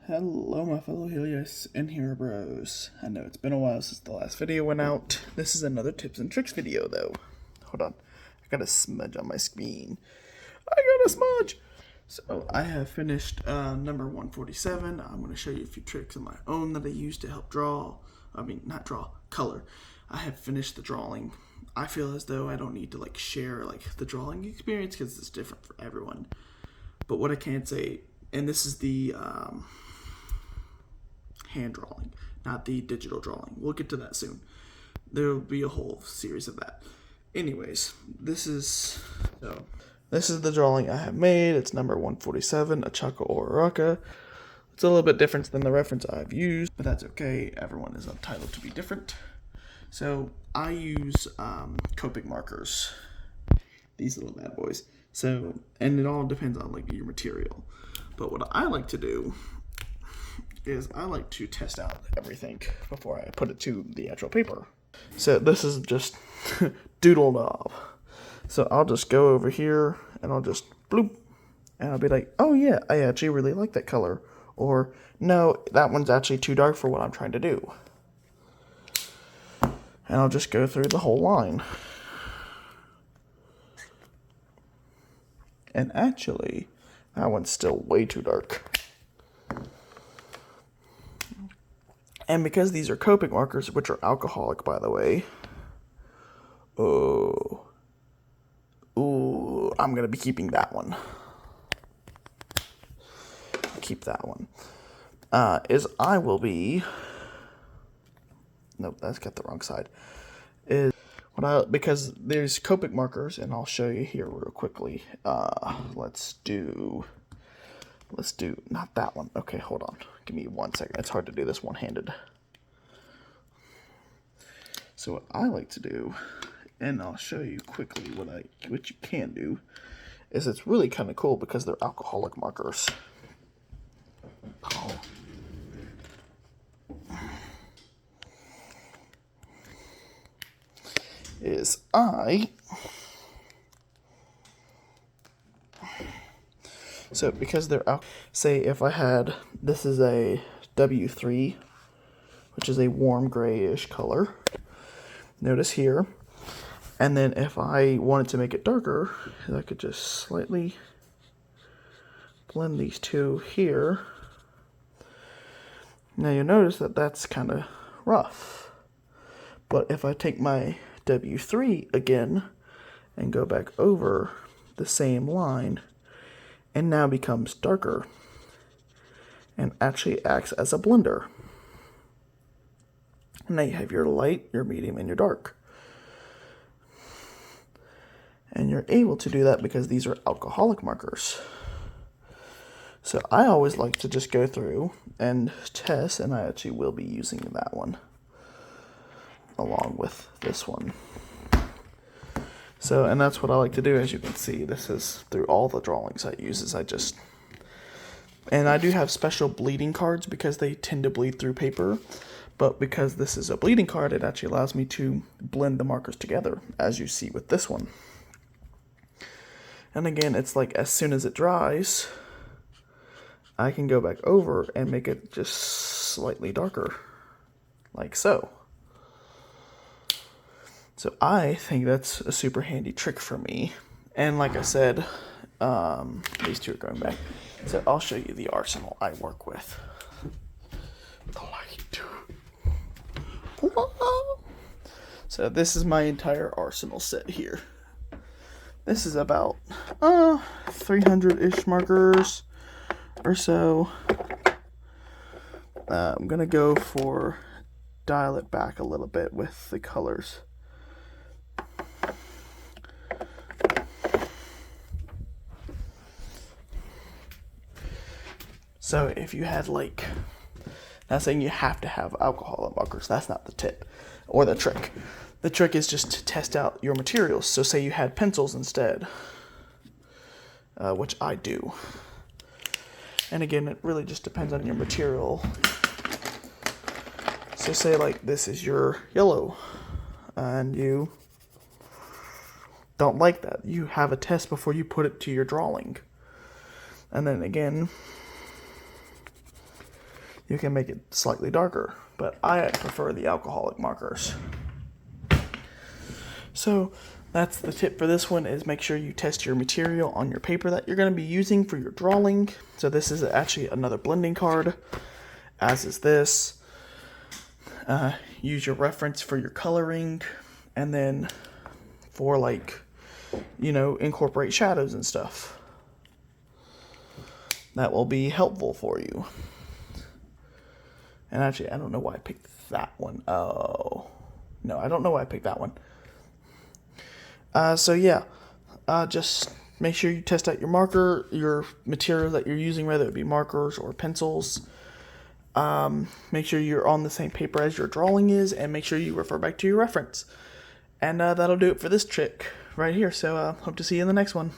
Hello my fellow Helios and Hero Bros. I know it's been a while since the last video went out. This is another tips and tricks video though. Hold on, I got a smudge on my screen. I got a smudge! So I have finished number 147. I'm going to show you a few tricks of my own that I use to help color. I have finished the drawing. I feel as though I don't need to share the drawing experience because it's different for everyone. But what I can say, and this is the hand drawing, not the digital drawing. We'll get to that soon. There will be a whole series of that. Anyways, this is the drawing I have made. It's number 147, a Chaka Ororaka. It's a little bit different than the reference I've used, but that's okay. Everyone is entitled to be different. So I use Copic markers, these little bad boys. So, and it all depends on your material. But what I like to do is I like to test out everything before I put it to the actual paper. So this is just doodle knob. So I'll just go over here and I'll just bloop. And I'll be like, oh yeah, I actually really like that color. Or no, that one's actually too dark for what I'm trying to do. And I'll just go through the whole line. And actually, that one's still way too dark. And because these are Copic markers, which are alcoholic, by the way, I'm going to be keeping that one. Keep that one. Nope, that's got the wrong side. Because there's Copic markers, and I'll show you here real quickly. Let's do not that one. Okay, hold on. Give me 1 second. It's hard to do this one-handed. So what I like to do, and I'll show you quickly what you can do, is it's really kind of cool because they're alcoholic markers. Oh. So because they're say if I had, this is a W3, which is a warm grayish color. Notice here. And then if I wanted to make it darker, I could just slightly blend these two here. Now you'll notice that that's kind of rough. But if I take my W3 again and go back over the same line, it now becomes darker and actually acts as a blender. Now you have your light, your medium, and your dark. And you're able to do that because these are alcoholic markers. So I always like to just go through and test, and I actually will be using that one along with this one. So, and that's what I like to do. As you can see, this is through all the drawings I use. And I do have special bleeding cards because they tend to bleed through paper. But because this is a bleeding card, it actually allows me to blend the markers together, as you see with this one. And again, it's like as soon as it dries, I can go back over and make it just slightly darker, like so. So I think that's a super handy trick for me. And like I said, these two are going back. So I'll show you the arsenal I work with. The light. So this is my entire arsenal set here. This is about 300-ish markers or so. I'm going to go for dial it back a little bit with the colors. So if you had not saying you have to have alcohol markers, that's not the tip or the trick. The trick is just to test out your materials. So say you had pencils instead, which I do. And again, it really just depends on your material. So say this is your yellow, and you don't like that. You have a test before you put it to your drawing. And then again, you can make it slightly darker, but I prefer the alcoholic markers. So that's the tip for this one, is make sure you test your material on your paper that you're going to be using for your drawing. So this is actually another blending card, as is this. Use your reference for your coloring, and then for, like, you know, incorporate shadows and stuff. That will be helpful for you. And actually, I don't know why I picked that one. Oh, no, I don't know why I picked that one. So yeah, just make sure you test out your material that you're using, whether it be markers or pencils. Make sure you're on the same paper as your drawing is, and make sure you refer back to your reference. And that'll do it for this trick right here. So hope to see you in the next one.